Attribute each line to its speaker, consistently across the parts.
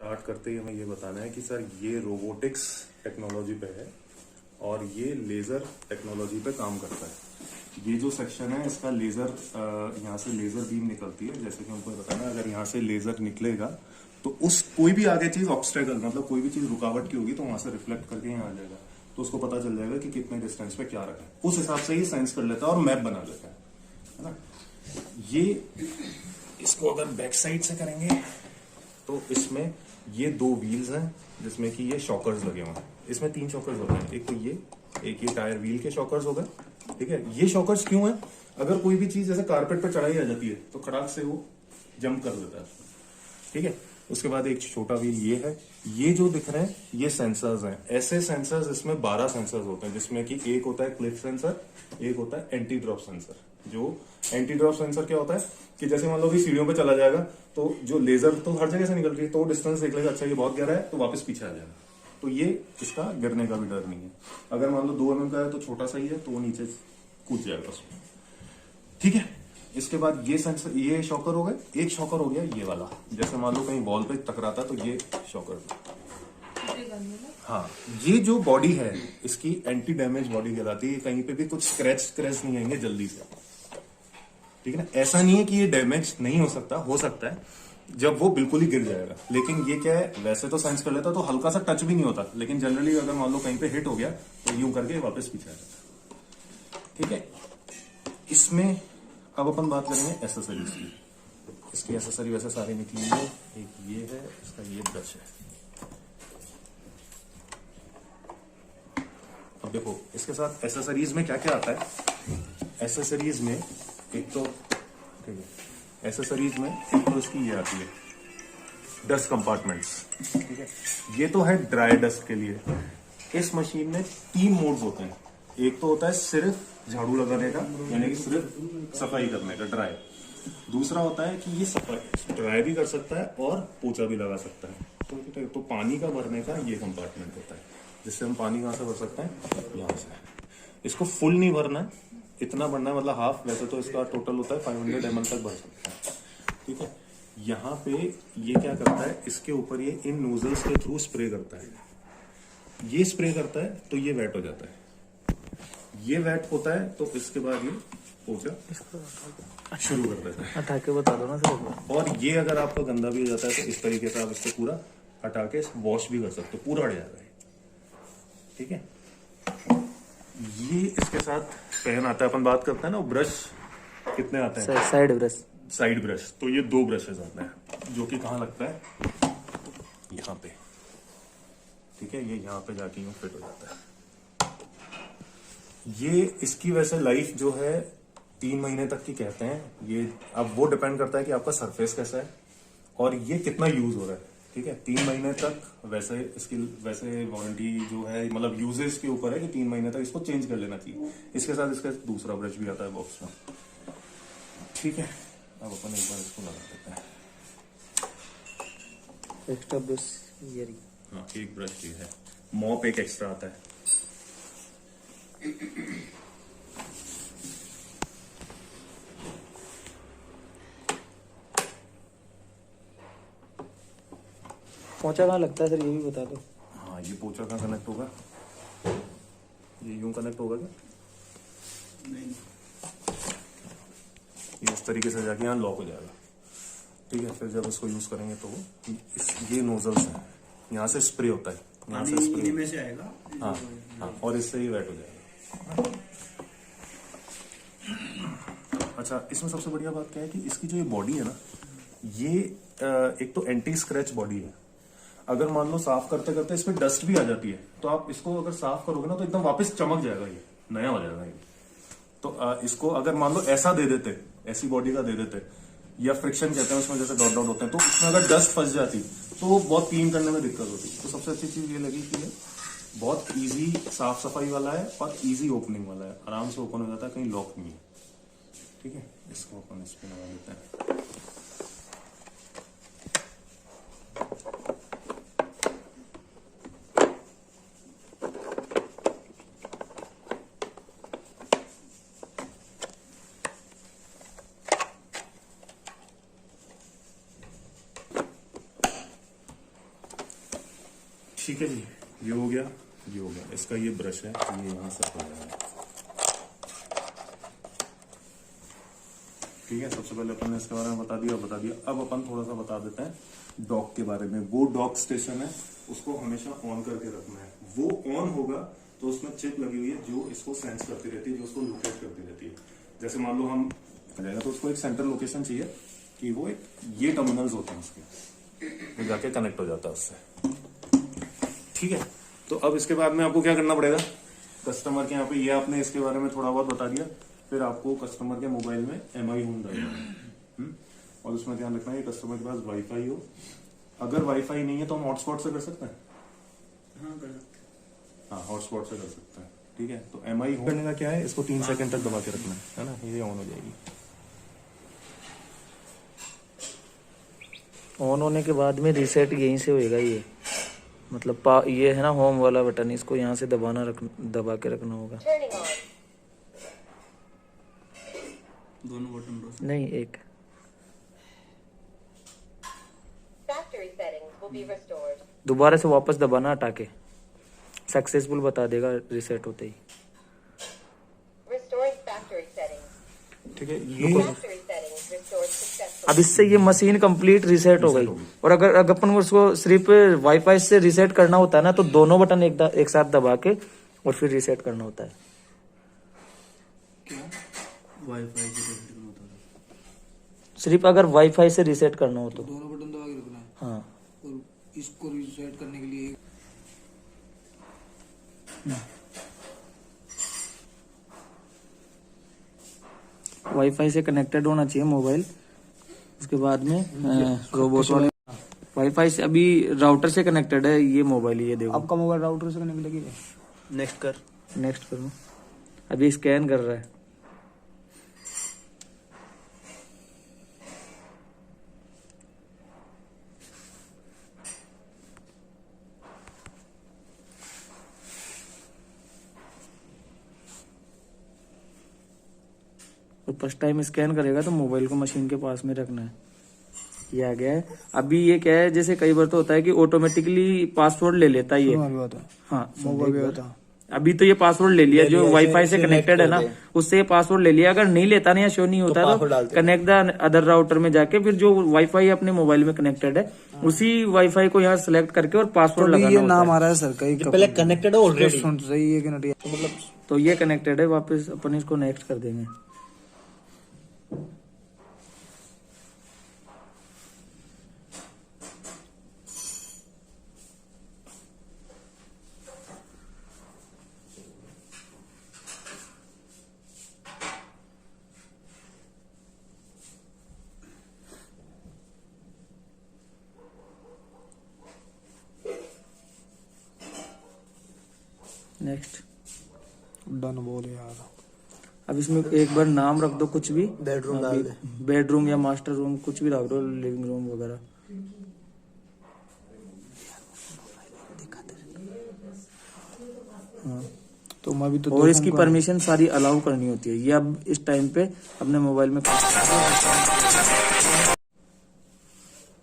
Speaker 1: Start करते ही हमें ये बताना है कि सर ये रोबोटिक्स टेक्नोलॉजी पे है और ये लेज़र टेक्नोलॉजी पे काम करता है। ये जो सेक्शन है इसका लेज़र, यहाँ से लेज़र बीम निकलती है। जैसे कि हमको बताना है, अगर यहाँ से लेज़र निकलेगा तो उस कोई भी आगे चीज़ ऑब्स्टेकल मतलब कोई भी चीज़ रुकावट की होगी तो वहाँ से रिफ्लेक्ट करके यहाँ आ जाएगा, तो उसको पता चल जाएगा कि कितने डिस्टेंस पे क्या रखा है। उस हिसाब से ही सेंस कर लेता है और मैप बना लेता है ना। ये इसको अगर बैक साइड से करेंगे तो इसमें ये दो व्हील्स हैं जिसमें कि ये शॉकर्स लगे हुए हैं। इसमें 3 शॉकर्स होते हैं, एक तो एक ये टायर व्हील के शॉकर्स हो गए, ठीक है। ये शॉकर्स क्यों है? अगर कोई भी चीज जैसे कारपेट पे चढ़ाई आ जाती है तो खड़ाक से वो जंप कर देता है, ठीक है। उसके बाद एक छोटा व्हील ये है। ये जो दिख रहे हैं ये सेंसर्स हैं। ऐसे सेंसर्स, इसमें 12 सेंसर्स होते हैं जिसमें कि एक होता है क्लिक सेंसर, एक होता है एंटी ड्रॉप सेंसर। जो एंटी ड्रॉप सेंसर क्या होता है कि जैसे मान लो कि सीढ़ियों पे चला जाएगा तो जो लेजर तो हर जगह से निकल रही है, तो डिस्टेंस देख लेगा, अच्छा ये बहुत गहरा है, तो वापस पीछे आ जाएगा। तो ये इसका गिरने का भी डर नहीं है। अगर मान लो 2 mm का है तो छोटा सा ही है, तो वो नीचे कूद जाएगा उसमें, ठीक है। इसके बाद ये सेंसर, ये शॉकर हो गए। एक शॉकर हो गया ये वाला, जैसे मान लो कहीं वॉल पे टकराता तो ये शॉकर। हाँ, ये जो बॉडी है इसकी एंटी डैमेज बॉडी कहलाती है। कहीं पे भी कुछ स्क्रैच नहीं आएंगे जल्दी से, ठीक है ना। ऐसा नहीं है कि ये डैमेज नहीं हो सकता है जब वो बिल्कुल ही गिर जाएगा। लेकिन ये क्या है, वैसे तो सेंस कर लेता तो हल्का सा टच भी नहीं होता, लेकिन जनरली अगर मान लो कहीं पे हिट हो गया तो यूं करके वापस पीछे आ जाता, ठीक है। इसमें अब अपन बात करेंगे एसेसरीज की। इसकी एसेसरी वैसे सारी निकली है। एक ये है, इसका ये ब्रश है। अब देखो इसके साथ एसेसरीज में क्या क्या आता है। एसेसरीज में एक तो, ठीक है, एसेसरीज में एक तो इसकी ये आती है डस्ट कंपार्टमेंट्स, ठीक है। ये तो है ड्राई डस्ट के लिए। इस मशीन में 3 मोड्स होते हैं। एक तो होता है सिर्फ झाड़ू लगाने का, यानी कि सिर्फ सफाई करने का, ड्राई। दूसरा होता है कि ये सफाई ड्राई भी कर सकता है और पोछा भी लगा सकता है। तो पानी का भरने का ये कंपार्टमेंट होता है, जिससे हम पानी कहाँ से भर सकते हैं, यहाँ से। इसको फुल नहीं भरना है, इतना भरना है, मतलब हाफ। वैसे तो इसका टोटल होता है 500 ml तक भर सकते हैं, ठीक है। यहाँ पे ये क्या करता है, इसके ऊपर ये इन नोजल्स के थ्रू स्प्रे करता है। ये स्प्रे करता है तो ये वेट हो जाता है। ये वेट होता है तो इसके बाद ये पोछा शुरू कर देता है।
Speaker 2: हटा के बता दो ना सर।
Speaker 1: और ये अगर आपका गंदा भी हो जाता है तो इस तरीके से आप इसको पूरा हटा के वॉश भी कर सकते हो, पूरा हट जाता है, ठीक है। ये इसके साथ पेन आता है। अपन बात करते हैं ना ब्रश कितने आते हैं, साइड ब्रश। तो ये 2 ब्रशेस आते हैं, जो कि कहाँ लगता है, यहाँ पे, ठीक है। ये यहाँ पे जाके यूं फिट हो जाता है। ये इसकी वैसे लाइफ जो है 3 महीने तक की कहते हैं। ये अब वो डिपेंड करता है कि आपका सरफेस कैसा है और ये कितना यूज हो रहा है, ठीक है। 3 महीने तक वैसे इसकी वैसे वारंटी जो है, मतलब यूजेस के ऊपर है कि 3 महीने तक इसको चेंज कर लेना चाहिए। इसके साथ इसका दूसरा ब्रश भी आता है बॉक्स में, ठीक है। अब अपन एक बार इसको लगा देते हैं।
Speaker 2: एक्स्ट्रा ब्रश ये रही।
Speaker 1: हाँ, एक ब्रश भी है। मॉप एक एक्स्ट्रा आता है।
Speaker 2: पोंछा कहाँ लगता है सर, ये भी बता दो।
Speaker 1: हाँ, ये पोछा कहाँ कनेक्ट होगा, ये यूं कनेक्ट होगा क्या? नहीं, ये इस तरीके से जाके यहाँ लॉक हो जाएगा, ठीक है। फिर जब इसको यूज करेंगे तो ये नोजल्स हैं, यहाँ से स्प्रे होता है, यहाँ से स्प्रे में से आएगा। हाँ हाँ, और इससे ही वेट हो जाएगा। अच्छा, इसमें सबसे बढ़िया बात क्या है कि इसकी जो ये बॉडी है ना, ये एक तो एंटी स्क्रैच बॉडी है। अगर मान लो साफ करते करते इसमें डस्ट भी आ जाती है तो आप इसको अगर साफ करोगे ना तो एकदम वापस चमक जाएगा, ये नया हो जाएगा ये। तो इसको अगर मान लो ऐसा दे देते, ऐसी बॉडी का दे देते, या फ्रिक्शन कहते हैं उसमें, जैसे डॉट डॉट होते हैं, तो उसमें अगर डस्ट फंस जाती तो बहुत क्लीन करने में दिक्कत होती। तो सबसे अच्छी चीज ये लगी कि ये बहुत इजी साफ सफाई वाला है और इजी ओपनिंग वाला है, आराम से ओपन हो जाता है, कहीं लॉक नहीं है, ठीक है। इसको अपन इस पे लगा देते हैं। ठीक है जी, ये हो गया, ये हो गया। इसका ये ब्रश है, ये यहाँ से हो जाएगा। ठीक है, सबसे पहले अपन ने इसके बारे में बता दिया। अब अपन थोड़ा सा बता देते हैं डॉक के बारे में। वो डॉक स्टेशन है, उसको हमेशा ऑन करके रखना है। वो ऑन होगा तो उसमें चिप लगी हुई है जो इसको सेंस करती रहती है, जो उसको लोकेट करती रहती है। जैसे मान लो हम जाएगा तो उसको एक सेंटर लोकेशन चाहिए कि वो एक ये टर्मिनल्स होते हैं उसके, वो जाके कनेक्ट हो जाता है उससे। ठीक है, तो अब इसके बाद में आपको क्या करना पड़ेगा, कस्टमर के यहाँ पे ये आपने इसके बारे में थोड़ा बहुत बता दिया। फिर आपको कस्टमर के मोबाइल में MI होम डालना है, और उसमें ध्यान रखना है कस्टमर के पास वाईफाई हो। अगर वाईफाई नहीं है तो हम हॉटस्पॉट से कर सकते हैं। हाँ, हॉटस्पॉट से कर सकते हैं। ठीक है, तो MI होम करने का क्या है, इसको 3 सेकंड तक दबा के रखना है ना, ये ऑन हो जाएगी।
Speaker 2: ऑन होने के बाद में रीसेट यहीं से होएगा ये, मतलब ये है ना होम वाला बटन, इसको यहाँ से दबा के रखना होगा।
Speaker 3: दोनों बटन
Speaker 2: नहीं, एक। दोबारा से वापस दबाना हटा के, सक्सेसफुल बता देगा रिसेट होते ही।
Speaker 1: ठीक है, ये
Speaker 2: अब इससे ये मशीन कंप्लीट रीसेट हो गई। और अगर अपन को उसको सिर्फ वाईफाई से रीसेट करना होता है ना, तो दोनों बटन एक साथ दबा के और फिर रीसेट करना होता है।
Speaker 3: क्या वाईफाई से रीसेट करना होता है?
Speaker 2: सिर्फ अगर वाईफाई से रीसेट करना हो तो
Speaker 3: दोनों बटन दबा के रखना है।
Speaker 2: हाँ।
Speaker 3: और इसको रीसेट करने के लिए
Speaker 2: वाईफाई से कनेक्टेड होना चाहिए मोबाइल। उसके बाद में रोबोट वाले वाईफाई से, अभी राउटर से कनेक्टेड है ये मोबाइल, ये देखो।
Speaker 3: आपका मोबाइल राउटर से कनेक्ट लगेगा।
Speaker 2: नेक्स्ट करो, अभी स्कैन कर रहा है। तो फर्स्ट टाइम स्कैन करेगा तो मोबाइल को मशीन के पास में रखना है। ये आ गया है। अभी ये क्या है, जैसे कई बार तो होता है कि ऑटोमेटिकली पासवर्ड ले लेता है ये। हाँ, अभी तो ये पासवर्ड ले लिया जो वाईफाई से कनेक्टेड है ना, उससे ये पासवर्ड ले लिया। अगर नहीं लेता ना या शो नहीं होता तो कनेक्ट द अदर राउटर में जाके फिर जो वाईफाई अपने मोबाइल में कनेक्टेड है उसी वाईफाई को यहाँ सिलेक्ट करके और पासवर्ड लगाना होता है।
Speaker 3: नाम आ रहा है सर, कहीं
Speaker 2: पहले कनेक्टेड है ऑलरेडी,
Speaker 3: सही है कि नहीं, मतलब
Speaker 2: तो ये कनेक्टेड है। वापस अपन इसको नेक्स्ट कर देंगे। नेक्स्ट
Speaker 3: डन बोल यार।
Speaker 2: अब इसमें एक बार नाम रख दो, कुछ भी
Speaker 3: बेडरूम डाल दे,
Speaker 2: बेडरूम या मास्टर रूम कुछ भी रख दो, लिविंग रूम वगैरह। हाँ,
Speaker 3: तो मैं भी तो
Speaker 2: और इसकी परमिशन सारी अलाउ करनी होती है। ये अब इस टाइम पे अपने मोबाइल में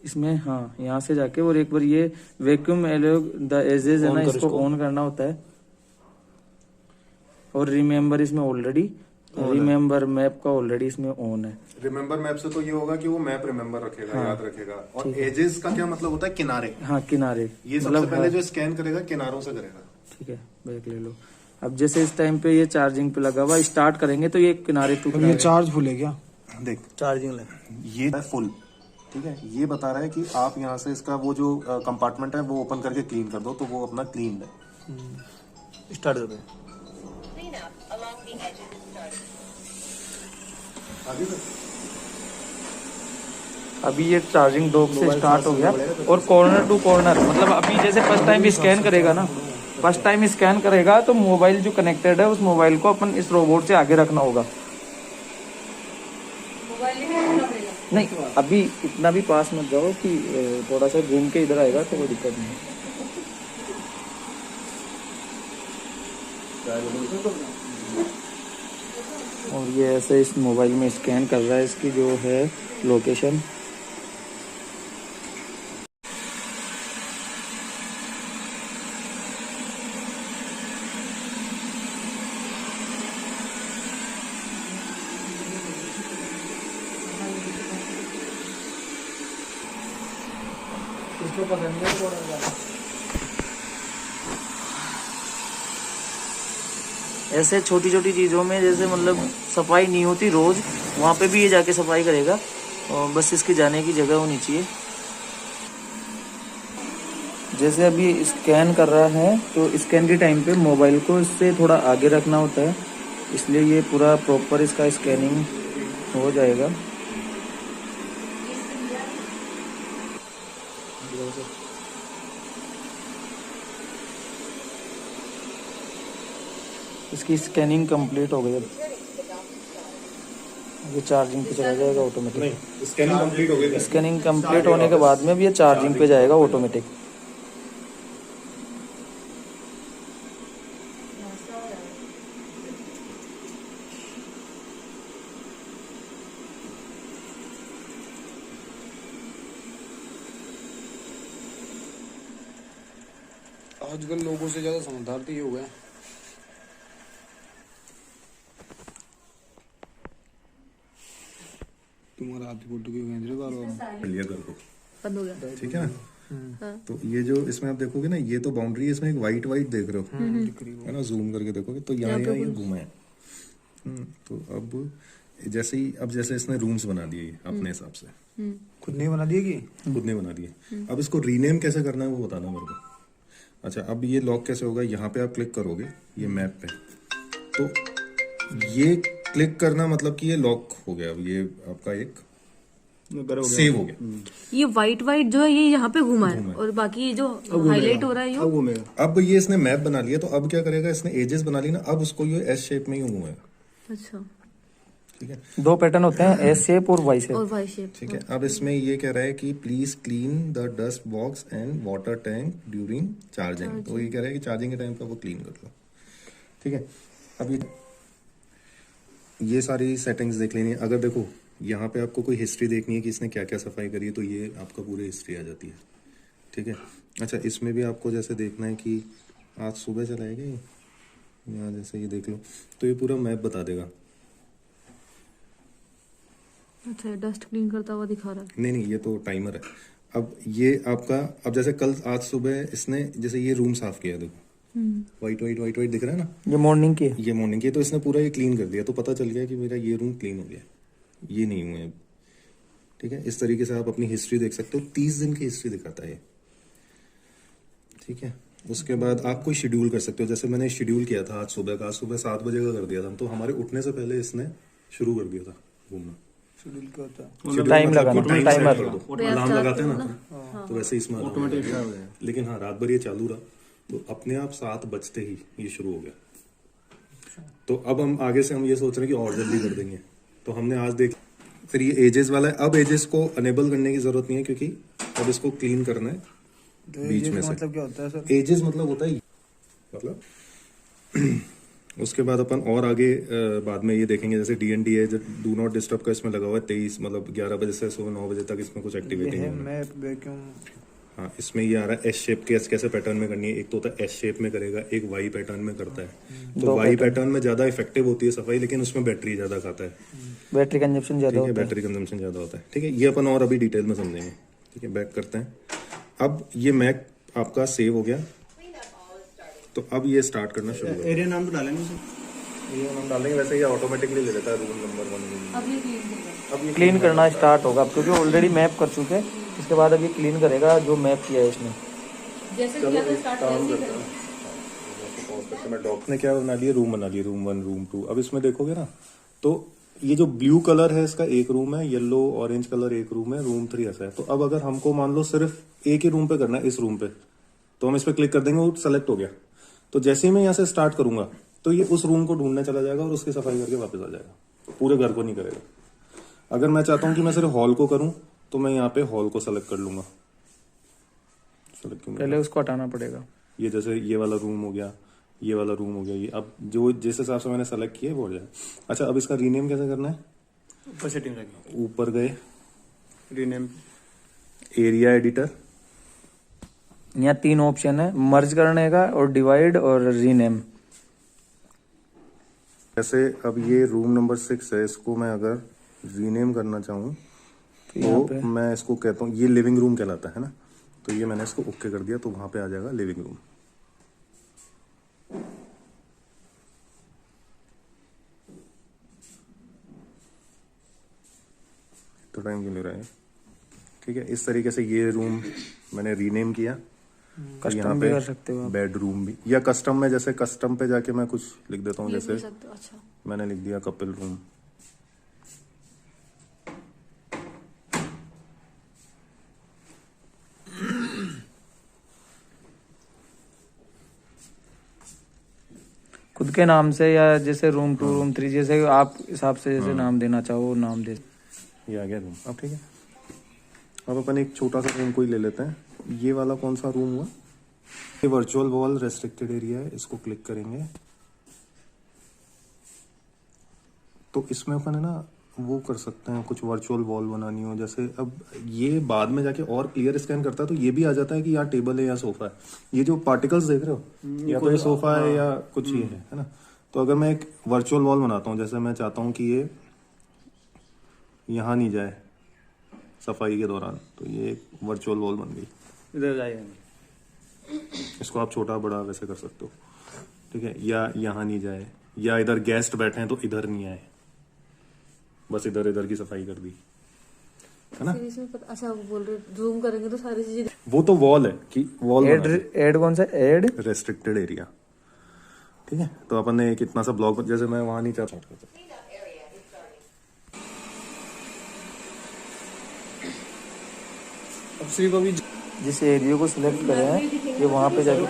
Speaker 2: इसमें, हाँ, यहाँ से जाके और एक बार ये वैक्यूम एलोग द एजेस है ना, इसको ऑन करना होता है। और रिमेम्बर इसमें ऑलरेडी, रिमेम्बर मैप का ऑलरेडी इसमें ऑन है।
Speaker 1: रिमेम्बर मैप से तो ये होगा कि वो मैप रिमेम्बर रखेगा, याद रखेगा। और एजेस का क्या मतलब होता है, किनारे।
Speaker 2: हाँ, किनारे।
Speaker 1: ये सबसे पहले जो स्कैन करेगा किनारों से करेगा।
Speaker 2: ठीक है, बैक ले लो। अब जैसे इस टाइम पे ये चार्जिंग पे लगा हुआ, स्टार्ट करेंगे तो ये किनारे टूट
Speaker 3: ये चार्ज फुल है क्या?
Speaker 1: देख,
Speaker 2: चार्जिंग ले,
Speaker 1: ये है फुल। ठीक है, ये बता रहा है कि आप यहाँ से इसका वो जो कंपार्टमेंट है वो ओपन करके क्लीन कर दो, तो वो अपना क्लीन है।
Speaker 2: स्टार्ट कर दो। अभी ये चार्जिंग डॉक से स्टार्ट हो गया और कॉर्नर टू कॉर्नर, मतलब अभी जैसे फर्स्ट टाइम स्कैन करेगा ना, फर्स्ट टाइम स्कैन करेगा तो मोबाइल जो कनेक्टेड है उस मोबाइल को अपन इस रोबोट से आगे रखना होगा। नहीं, अभी इतना भी पास मत जाओ कि थोड़ा सा घूम के इधर आएगा तो कोई दिक्कत नहीं। और ये ऐसे इस मोबाइल में स्कैन कर रहा है इसकी जो है लोकेशन। ऐसे छोटी छोटी चीजों में जैसे मतलब सफाई नहीं होती रोज, वहां पे भी ये जाके सफाई करेगा, और बस इसके जाने की जगह होनी चाहिए। जैसे अभी स्कैन कर रहा है तो स्कैन के टाइम पे मोबाइल को इससे थोड़ा आगे रखना होता है, इसलिए ये पूरा प्रॉपर इसका स्कैनिंग हो जाएगा। इसकी स्कैनिंग कंप्लीट हो गई। अब ये चार्जिंग पे चला जाएगा ऑटोमेटिक।
Speaker 1: स्कैनिंग कंप्लीट हो गई।
Speaker 2: स्कैनिंग कंप्लीट होने के बाद में भी ये चार्जिंग पे जाएगा ऑटोमेटिक।
Speaker 3: आजकल लोगों से ज्यादा समझदार तो ये हो गए। तुम्हारा हाथी फोटो क्यों खींच रहे हो बार-बार?
Speaker 1: क्लियर कर दो,
Speaker 4: बंद हो गया।
Speaker 1: ठीक है ना। तो ये जो इसमें आप देखोगे ना, ये तो बाउंड्री है, इसमें एक वाइट वाइट देख रहे हो, है ना। जूम करके देखोगे तो यहाँ ये घूमा है। तो अब जैसे इसने रूम्स बना दिए अपने हिसाब से,
Speaker 3: खुद नहीं बना दिए कि
Speaker 1: खुद ने बना दिए। अब इसको रीनेम कैसे करना है वो बताना मेरे को। अच्छा, अब ये लॉक कैसे होगा, यहाँ पे आप क्लिक करोगे ये मैप पे, तो ये क्लिक करना मतलब कि ये लॉक हो गया। अब ये आपका एक सेव हो गया।
Speaker 4: ये व्हाइट जो है ये यहाँ पे घुमा है, और बाकी जो हाईलाइट हो रहा है ये
Speaker 1: अब ये इसने मैप बना लिया, तो अब क्या करेगा, इसने एजेस बना ली ना, अब उसको ये एस शेप में ही घुमाएगा।
Speaker 4: अच्छा,
Speaker 1: ठीक है।
Speaker 2: दो पैटर्न होते हैं, एस शेप और वाई शेप।
Speaker 4: और वाई शेप।
Speaker 1: ठीक है। अब इसमें ये कह रहा है कि please clean the dust box and water tank during charging. तो ये कह रहा है कि चार्जिंग के टाइम पे वो क्लीन कर लो। ठीक है। अब ये सारी सेटिंग्स देख लेनी है। अगर देखो यहाँ पे आपको कोई हिस्ट्री देखनी है कि इसने क्या क्या सफाई करी है, तो ये आपका पूरी हिस्ट्री आ जाती है। ठीक है। अच्छा, इसमें भी आपको जैसे देखना है कि आज सुबह चलाएगा ये, यहाँ जैसे ये देख लो, तो ये पूरा मैप बता देगा।
Speaker 4: अच्छा, डस्ट क्लीन करता हुआ दिखा रहा है।
Speaker 1: नहीं, ये तो टाइमर है। अब ये आपका, अब जैसे कल आज सुबह इसने जैसे ये रूम साफ किया, देखो वाइट वाइट दिख रहा है ना,
Speaker 2: ये मॉर्निंग की
Speaker 1: ये मॉर्निंग की। तो इसने पूरा ये क्लीन कर दिया, तो पता चल गया कि मेरा ये रूम क्लीन हो गया, ये नहीं हुए अब। ठीक है। इस तरीके से आप अपनी हिस्ट्री देख सकते हो। 30 दिन की हिस्ट्री दिखाता है ये। ठीक है। उसके बाद आप कोई शेड्यूल कर सकते हो। जैसे मैंने शेड्यूल किया था आज सुबह 7 बजे का कर दिया था, तो हमारे उठने से पहले इसने शुरू कर दिया था घूमना।
Speaker 3: शेड्यूल क्या होता है?
Speaker 1: शेड्यूल
Speaker 2: टाइम
Speaker 1: मतलब
Speaker 2: लगाना,
Speaker 1: कि टाइम
Speaker 2: टाइमर।
Speaker 1: सेट कर दो। अलार्म लगाते हैं ना, तो वैसे इसमें ऑटोमेटिक। लेकिन हाँ, रात भर ये चालू रहा, तो अपने आप 7 बजते ही ये शुरू हो गया। तो अब हम आगे से हम ये सोच रहे हैं कि और जल्दी कर देंगे। तो हमने आज देख, फिर ये एजेस वाला है। अब एजेस को अनेबल करने की जरूरत नहीं है, क्योंकि अब इसको क्लीन करना है बीच में से।
Speaker 3: मतलब क्या होता है सर?
Speaker 1: एजेस मतलब होता है मतलब उसके बाद अपन और आगे बाद में ये देखेंगे, जैसे DND है, डू नॉट डिस्टर्ब का इसमें लगा हुआ है 23, मतलब 11 बजे से सुबह 9 बजे तक इसमें कुछ एक्टिविटी नहीं है।
Speaker 3: Map vacuum.
Speaker 1: हाँ, इसमें ये आ रहा है एस शेप के, कैसे पैटर्न में करनी है। एक तो होता है एस शेप में करेगा, एक वाई पैटर्न में करता है। तो वाई पैटर्न में ज्यादा इफेक्टिव होती है सफाई, लेकिन उसमें बैटरी ज्यादा खाता है।
Speaker 2: बैटरी कंजप्शन ज्यादा
Speaker 1: ठीक है,
Speaker 2: होता है।
Speaker 1: बैटरी कंजम्पशन ज्यादा होता है। ठीक है। ये अपन और अभी डिटेल में समझेंगे। ठीक है, बैक करते हैं। अब ये मैक आपका सेव हो गया, तो अब ये स्टार्ट करना शुरू करें।
Speaker 5: एरिया नाम तो डालेंगे सर?
Speaker 1: ये हम डालेंगे, वैसे ये ऑटोमेटिकली ले लेता है रूम नंबर 1।
Speaker 4: अब ये क्लीन कर रहा है।
Speaker 1: अब ये
Speaker 2: क्लीन करना स्टार्ट होगा, क्योंकि ऑलरेडी मैप कर चुके हैं। इसके बाद अभी क्लीन करेगा जो मैप किया है इसने।
Speaker 4: जैसे किया था स्टार्ट वैसे ही करेगा।
Speaker 1: ने क्या बना लिया, रूम बना लिया, रूम 1 रूम 2। अब इसमें देखोगे ना, तो ये जो ब्लू कलर है इसका एक रूम है, येलो ऑरेंज कलर एक रूम है, रूम 3 ऐसा है। तो अब अगर हमको मान लो सिर्फ एक ही रूम पे करना है, इस रूम पे, तो हम इस पे क्लिक कर देंगे, वो सेलेक्ट हो गया। तो जैसे ही मैं यहाँ से स्टार्ट करूंगा, तो ये उस रूम को ढूंढने चला जाएगा और उसकी सफाई करके वापस आ जाएगा, पूरे घर को नहीं करेगा। अगर मैं चाहता हूँ कि मैं सिर्फ हॉल को करूँ, तो मैं यहाँ पे हॉल को सेलेक्ट कर लूंगा। सेलेक्ट क्यों?
Speaker 2: पहले उसको हटाना पड़ेगा।
Speaker 1: ये जैसे ये वाला रूम हो गया, ये वाला रूम हो गया, ये अब जो जिस हिसाब से मैंने सेलेक्ट किया वो हो जाए। अच्छा, अब इसका रीनेम कैसे करना है?
Speaker 5: ऊपर सेटिंग लगी,
Speaker 1: ऊपर गए,
Speaker 5: रीनेम,
Speaker 1: एरिया एडिटर,
Speaker 2: यहाँ 3 ऑप्शन है, मर्ज करने का और डिवाइड और रीनेम।
Speaker 1: जैसे अब ये रूम नंबर 6 है, इसको मैं अगर रीनेम करना चाहूँ तो मैं इसको कहता हूँ, ये लिविंग रूम कहलाता है ना, तो ये मैंने इसको ओके कर दिया, तो वहां पे आ जाएगा लिविंग रूम। तो टाइम क्यों ले रहा है? ठीक है, इस तरीके से ये रूम मैंने रीनेम किया।
Speaker 2: कस्टम भी कर सकते हो आप।
Speaker 1: बेडरूम भी, या कस्टम में, जैसे कस्टम पे जाके मैं कुछ लिख देता हूँ, जैसे
Speaker 4: अच्छा
Speaker 1: मैंने लिख दिया कपिल रूम।
Speaker 2: खुद के नाम से या जैसे रूम 2 रूम 3 जैसे आप हिसाब से जैसे नाम देना चाहो नाम दे।
Speaker 1: ये आ गया रूम। अब ठीक है, अब अपन एक छोटा सा रूम कोई ले लेते हैं। ये वाला कौन सा रूम हुआ? ये वर्चुअल वॉल रेस्ट्रिक्टेड एरिया है, इसको क्लिक करेंगे तो इसमें अपन है ना वो कर सकते हैं, कुछ वर्चुअल वॉल बनानी हो। जैसे अब ये बाद में जाके और क्लियर स्कैन करता है तो ये भी आ जाता है कि यहाँ टेबल है या सोफा है। ये जो पार्टिकल्स देख रहे हो, या तो ये सोफा है या कुछ ये है ना। तो अगर मैं एक वर्चुअल वॉल बनाता हूँ, जैसे मैं चाहता हूँ कि ये यहाँ नहीं जाए सफाई के दौरान, तो ये एक वर्चुअल वॉल बन गई।
Speaker 5: इधर जाइए।
Speaker 1: इसको आप छोटा बड़ा वैसे कर सकते हो, ठीक है। या यहाँ नहीं जाए, या इधर गेस्ट बैठे हैं तो इधर नहीं आए, बस इधर इधर की सफाई कर दी, है ना।
Speaker 4: अच्छा बोल रहे जूम करेंगे तो सारी चीजें।
Speaker 1: वो तो वॉल है कि वॉल
Speaker 2: एड कौन सा एड?
Speaker 1: रेस्ट्रिक्टेड एरिया, ठीक है। तो अपन ने कितना सा ब्लॉक, जैसे मैं वहां नहीं चाहता।
Speaker 3: अब श्री को भी
Speaker 2: जिस एरिया को सिलेक्ट करे हैं ये वहाँ पे जाके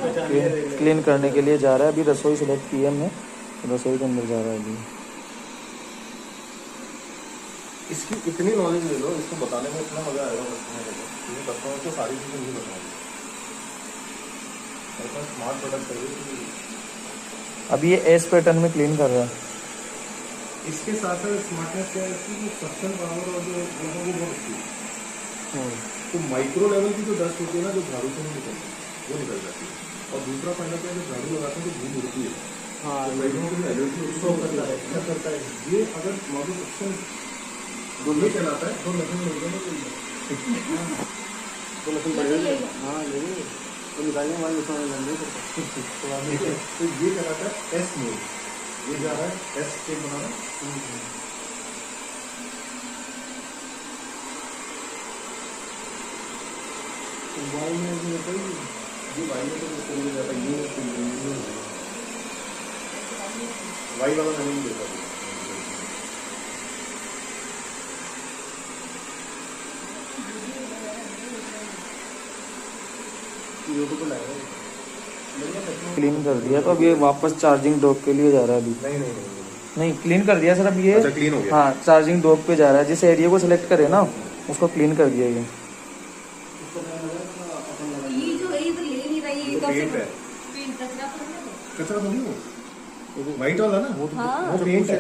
Speaker 2: क्लीन करने के लिए जा रहा है। अभी रसोई सिलेक्ट की है हमने, रसोई के अंदर जा रहा है अभी।
Speaker 1: इसकी इतनी नॉलेज ले लो, इसको बताने में इतना मजा आएगा कस्टमर को, सारी चीजें नहीं बताऊंगी। स्मार्ट प्रोडक्ट है।
Speaker 2: अभी ये एस पैटर्न में क्लीन कर रहा है।
Speaker 1: इसके साथ साथ स्मार्टनेस क्या है कि सक्शन पावर और जो वो बहुत अच्छी है। तो माइक्रो लेवल की जो डस्ट होती है ना, जो झाड़ू से नहीं निकलती, वो निकल जाती है। और दूसरा फायदा क्या है, जब झाड़ू लगाते हैं तो धूल उड़ती है। हाँ, बैठने की एलर्जी करता है। ये अगर मॉडल सक्शन दोनों चलाता है तो लखन बढ़ेगा। हाँ, लेकिन तो निकालने वाले तो ये चलाता है एस मोड, ये जा रहा है एस के बना रहा है। वाई में ये वाई में तो इसको जाता है, ये वाई वाला मैंने नहीं देखा।
Speaker 2: क्लीन कर दिया तो अब ये वापस चार्जिंग डॉक के लिए जा रहा है अभी। नहीं क्लीन कर दिया सर अब ये।
Speaker 1: अच्छा, क्लीन हो गया।
Speaker 2: हाँ, चार्जिंग डॉक पे जा रहा है। जिस एरिया को सिलेक्ट करे ना उसको क्लीन कर दिया ये।
Speaker 4: जो इधर ले नहीं रही है,
Speaker 1: पेंट है, कचरा थोड़ी वो व्हाइट वाला ना, वो पेंट है।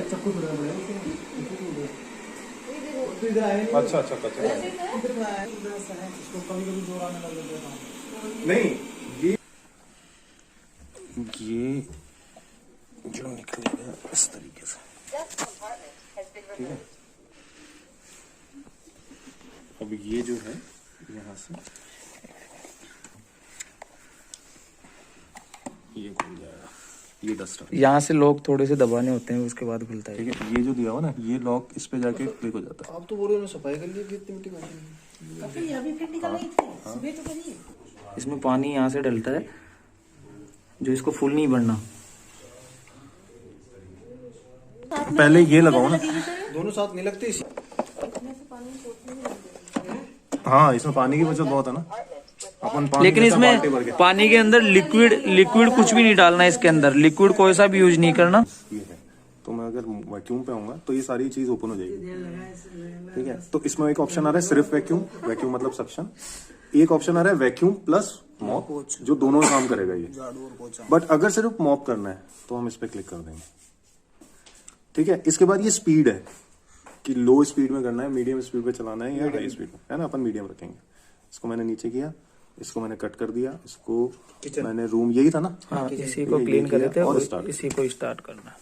Speaker 1: अच्छा अच्छा, कचरा नहीं, ये जो निकलेगा इस तरीके से, ठीक है। अब ये जो है यहाँ से ये खुल जाएगा, ये डस्टर।
Speaker 2: यहाँ से लॉक थोड़े से दबाने होते हैं, उसके बाद खुलता है।
Speaker 1: ठीक है, ये जो दिया हुआ ना, ये लॉक इस पे जाके क्लिक हो जाता है।
Speaker 3: आप तो बोल रहे हो सफाई कर ली, कितनी मिट्टी काटी।
Speaker 2: इसमें पानी यहाँ से डलता है, जो इसको फुल नहीं भरना।
Speaker 1: पहले ये लगाओ ना,
Speaker 3: दोनों साथ नहीं लगते।
Speaker 1: हाँ, इसमें पानी की बचत बहुत है ना। अपन पानी
Speaker 2: लेकिन
Speaker 1: लेते हैं बाल्टी भर
Speaker 2: इसमें
Speaker 1: के।
Speaker 2: पानी के अंदर लिक्विड कुछ भी नहीं डालना है। इसके अंदर लिक्विड कोई सा भी यूज नहीं करना।
Speaker 1: ये है, तो मैं अगर वैक्यूम पे आऊंगा तो ये सारी चीज ओपन हो जाएगी, ठीक है। तो इसमें एक ऑप्शन आ रहा है सिर्फ वैक्यूम, वैक्यूम मतलब सक्शन। एक ऑप्शन आ रहा है वैक्यूम प्लस मॉप, जो दोनों काम करेगा ये। बट अगर सिर्फ मॉप करना है तो हम इस पे क्लिक कर देंगे, ठीक है। इसके बाद ये स्पीड है कि लो स्पीड में करना है, मीडियम स्पीड पे चलाना है या हाई स्पीड में, है ना। अपन मीडियम रखेंगे। इसको मैंने नीचे किया, इसको मैंने कट कर दिया, इसको मैंने रूम यही था ना।
Speaker 2: हाँ, इसी को क्लीन कर देते हैं और इसी को स्टार्ट करना।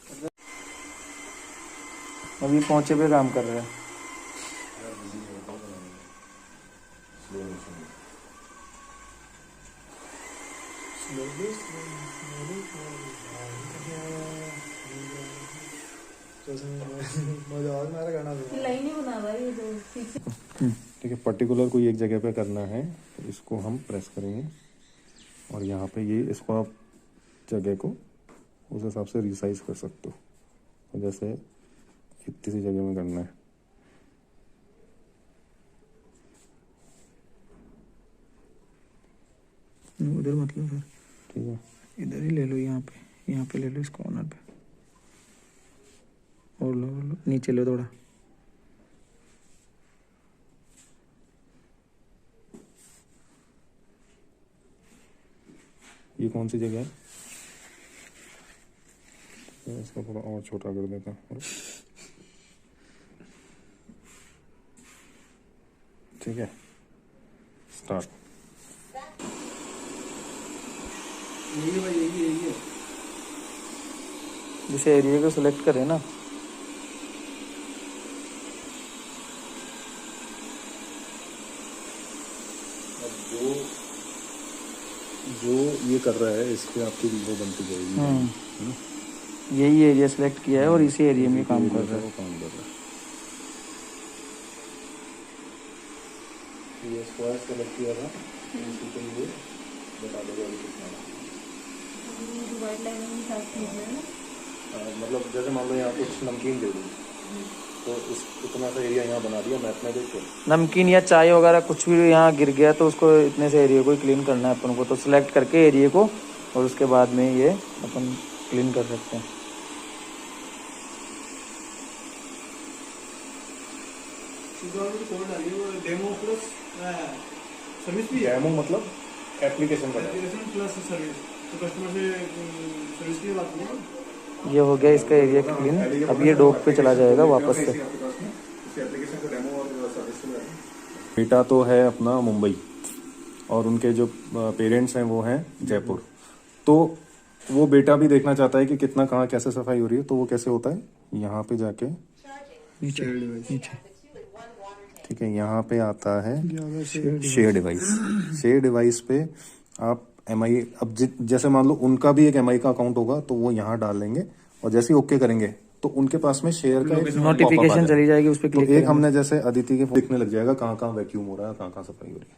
Speaker 2: अभी पहुंचे पे काम कर रहे हैं।
Speaker 4: लाइन ही बना रहा है ये जो पीछे।
Speaker 1: ठीक है, पर्टिकुलर कोई एक जगह पे करना है तो इसको हम प्रेस करेंगे और यहाँ पे ये इसको आप जगह को उस हिसाब से रिसाइज कर सकते हो। तो जैसे इतनी सी जगह में करना है,
Speaker 2: उधर मतलब फिर
Speaker 1: ठीक है।
Speaker 2: इधर ही ले लो, यहाँ पे ले लो इस कॉर्नर पे, और लो नीचे लो थोड़ा।
Speaker 1: ये कौन सी जगह है? तो इसको थोड़ा और छोटा कर देता हूँ। ठीक है, स्टार्ट।
Speaker 2: जैसे एरिया को सिलेक्ट करें ना,
Speaker 1: जो ये कर रहा है इसके आपकी वो बनती जाएगी।
Speaker 2: यही एरिया सिलेक्ट किया है और इसी एरिया में काम कर रहा है।
Speaker 1: वो काम कर रहा है। ये स्क्वायर सेलेक्ट किया था, इसी को ये बता देगा अभी कितना है।
Speaker 4: व्हाइट लाइन में साथ खींचना है ना।
Speaker 1: मतलब जैसे मान लो यहाँ कुछ नमकीन दे दूँ तो इस इतना सा एरिया यहाँ बना दिया मैप में, देखो
Speaker 2: नमकीन या चाय वगैरह कुछ भी यहाँ गिर गया तो उसको इतने से एरिया को ही क्लीन करना है अपन को। तो सिलेक्ट करके एरिया को और उसके बाद में ये अपन क्लीन कर सकते हैं।
Speaker 5: डेमो प्लस सर्विस भी है।
Speaker 1: डेमो मतलब एप्लीकेशन का डेमो।
Speaker 5: एप्लीकेशन प्लस सर्विस, तो कस्टमर से सर्विस की बात नहीं है।
Speaker 2: ये हो गया इसका एरिया क्लीन। अब ये डॉक पे चला जाएगा वापस से।
Speaker 1: बेटा तो है अपना मुंबई और उनके जो पेरेंट्स हैं वो हैं जयपुर। तो वो बेटा भी देखना चाहता है कि कितना कहाँ कैसे सफाई हो रही है। तो वो कैसे होता है, यहाँ पे जाके
Speaker 2: नीचे
Speaker 1: ठीक है, यहाँ पे आता है शेयर डिवाइस। शेयर डिवाइस पे आप MI, अब जैसे मान लो उनका भी एक MI का अकाउंट होगा तो वो यहाँ डाल लेंगे और जैसे ही ओके करेंगे तो उनके पास में शेयर का एक
Speaker 2: नोटिफिकेशन चली जाएगी, उस पर
Speaker 1: तो
Speaker 2: क्लिक
Speaker 1: एक हमने जैसे अदिति के दिखने लग जाएगा कहाँ कहाँ वैक्यूम हो रहा है, कहाँ कहाँ सफाई हो रही है।